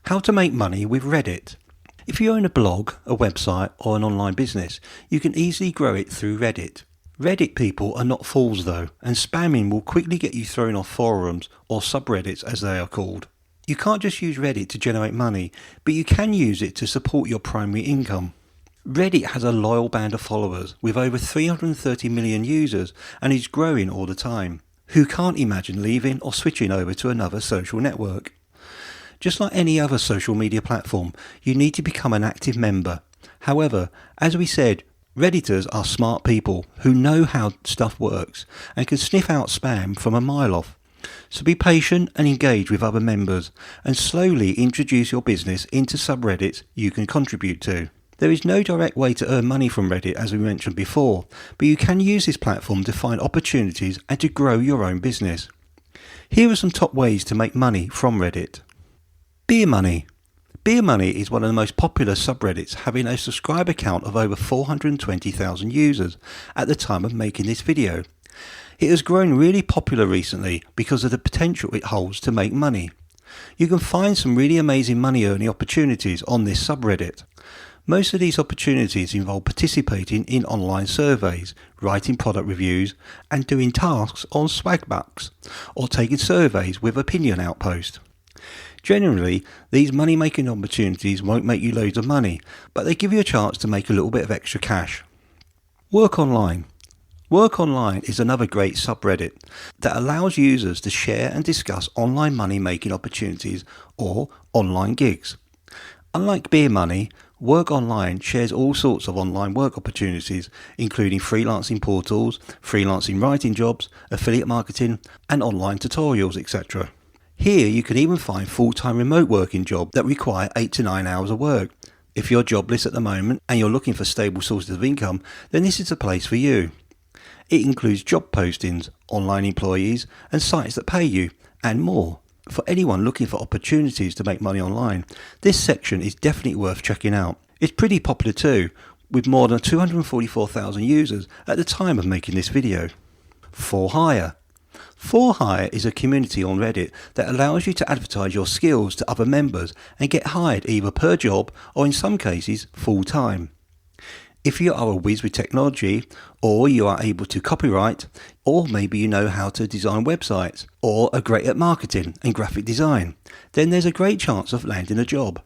How to make money with Reddit. If you own a blog, a website or an online business, you can easily grow it through Reddit. Reddit people are not fools though, and spamming will quickly get you thrown off forums or subreddits as they are called. You can't just use Reddit to generate money, but you can use it to support your primary income. Reddit has a loyal band of followers with over 330 million users and is growing all the time, who can't imagine leaving or switching over to another social network. Just like any other social media platform, you need to become an active member. However, as we said, Redditors are smart people who know how stuff works and can sniff out spam from a mile off. So be patient and engage with other members and slowly introduce your business into subreddits you can contribute to. There is no direct way to earn money from Reddit as we mentioned before, but you can use this platform to find opportunities and to grow your own business. Here are some top ways to make money from Reddit. Beer Money. Beer Money is one of the most popular subreddits, having a subscriber count of over 420,000 users at the time of making this video. It has grown really popular recently because of the potential it holds to make money. You can find some really amazing money earning opportunities on this subreddit. Most of these opportunities involve participating in online surveys, writing product reviews, and doing tasks on Swagbucks, or taking surveys with Opinion Outpost. Generally, these money-making opportunities won't make you loads of money, but they give you a chance to make a little bit of extra cash. Work Online. Work Online is another great subreddit that allows users to share and discuss online money-making opportunities or online gigs. Unlike Beer Money, Work Online shares all sorts of online work opportunities, including freelancing portals, freelancing writing jobs, affiliate marketing, and online tutorials, etc. Here you can even find full-time remote working jobs that require 8 to 9 hours of work. If you're jobless at the moment and you're looking for stable sources of income, then this is the place for you. It includes job postings, online employees, and sites that pay you, and more. For anyone looking for opportunities to make money online, this section is definitely worth checking out. It's pretty popular too, with more than 244,000 users at the time of making this video. For Hire. For Hire is a community on Reddit that allows you to advertise your skills to other members and get hired either per job or in some cases full time. If you are a whiz with technology, or you are able to copyright, or maybe you know how to design websites, or are great at marketing and graphic design, then there's a great chance of landing a job.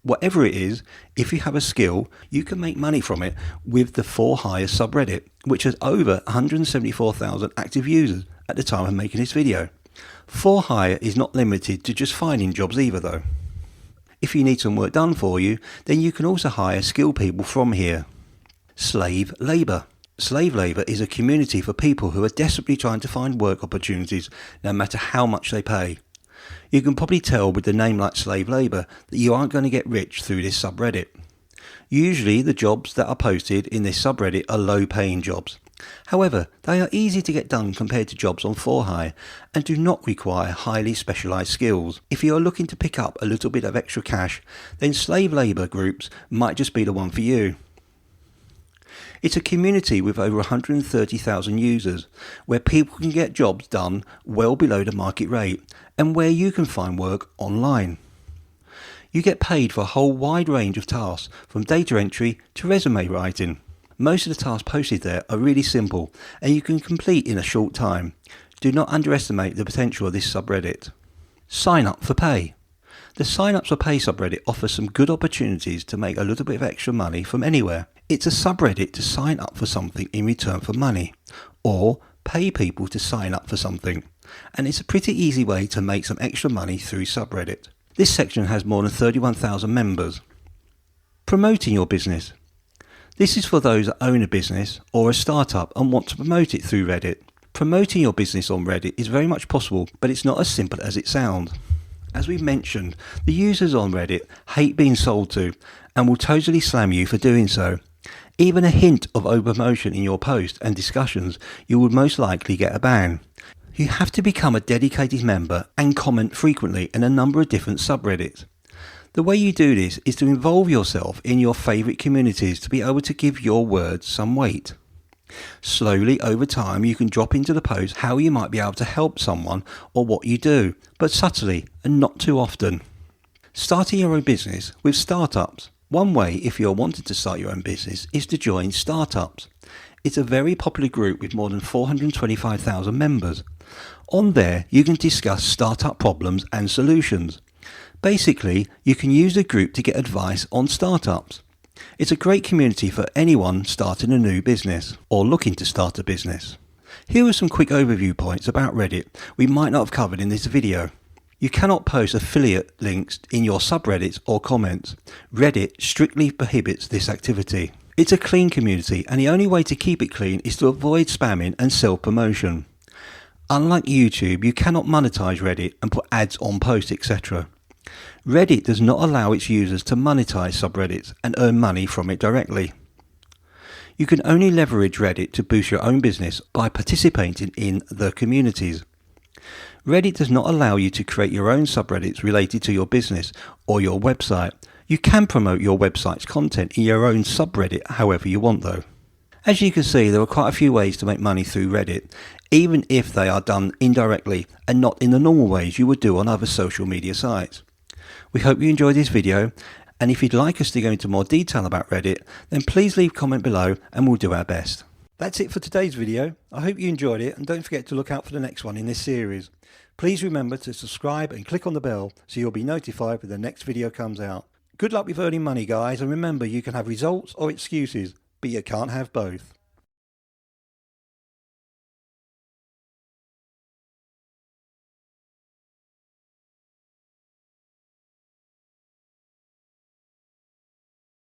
Whatever it is, if you have a skill, you can make money from it with the For Hire subreddit, which has over 174,000 active users at the time of making this video. For Hire is not limited to just finding jobs either though. If you need some work done for you, then you can also hire skilled people from here. Slave Labour. Slave labour is a community for people who are desperately trying to find work opportunities no matter how much they pay. You can probably tell with the name like slave labour that you aren't going to get rich through this subreddit. Usually the jobs that are posted in this subreddit are low paying jobs. However, they are easy to get done compared to jobs on For Hire and do not require highly specialised skills. If you are looking to pick up a little bit of extra cash, then slave labour groups might just be the one for you. It's a community with over 130,000 users, where people can get jobs done well below the market rate and where you can find work online. You get paid for a whole wide range of tasks, from data entry to resume writing. Most of the tasks posted there are really simple and you can complete in a short time. Do not underestimate the potential of this subreddit. Sign up for pay. The Sign Up for Pay subreddit offers some good opportunities to make a little bit of extra money from anywhere. It's a subreddit to sign up for something in return for money, or pay people to sign up for something, and it's a pretty easy way to make some extra money through subreddit. This section has more than 31,000 members. Promoting your business. This is for those that own a business or a startup and want to promote it through Reddit. Promoting your business on Reddit is very much possible, but it's not as simple as it sounds. As we mentioned, the users on Reddit hate being sold to and will totally slam you for doing so. Even a hint of overpromotion in your post and discussions, you would most likely get a ban. You have to become a dedicated member and comment frequently in a number of different subreddits. The way you do this is to involve yourself in your favourite communities to be able to give your words some weight. Slowly over time you can drop into the post how you might be able to help someone or what you do, but subtly and not too often. Starting your own business with startups. One way, if you're wanting to start your own business, is to join Startups. It's a very popular group with more than 425,000 members. On there, you can discuss startup problems and solutions. Basically, you can use the group to get advice on startups. It's a great community for anyone starting a new business or looking to start a business. Here are some quick overview points about Reddit we might not have covered in this video. You cannot post affiliate links in your subreddits or comments. Reddit strictly prohibits this activity. It's a clean community, and the only way to keep it clean is to avoid spamming and self-promotion. Unlike YouTube, you cannot monetize Reddit and put ads on posts, etc. Reddit does not allow its users to monetize subreddits and earn money from it directly. You can only leverage Reddit to boost your own business by participating in the communities. Reddit does not allow you to create your own subreddits related to your business or your website. You can promote your website's content in your own subreddit however you want though. As you can see, there are quite a few ways to make money through Reddit, even if they are done indirectly and not in the normal ways you would do on other social media sites. We hope you enjoyed this video, and if you'd like us to go into more detail about Reddit, then please leave a comment below and we'll do our best. That's it for today's video. I hope you enjoyed it, and don't forget to look out for the next one in this series. Please remember to subscribe and click on the bell so you'll be notified when the next video comes out. Good luck with earning money, guys, and remember, you can have results or excuses, but you can't have both.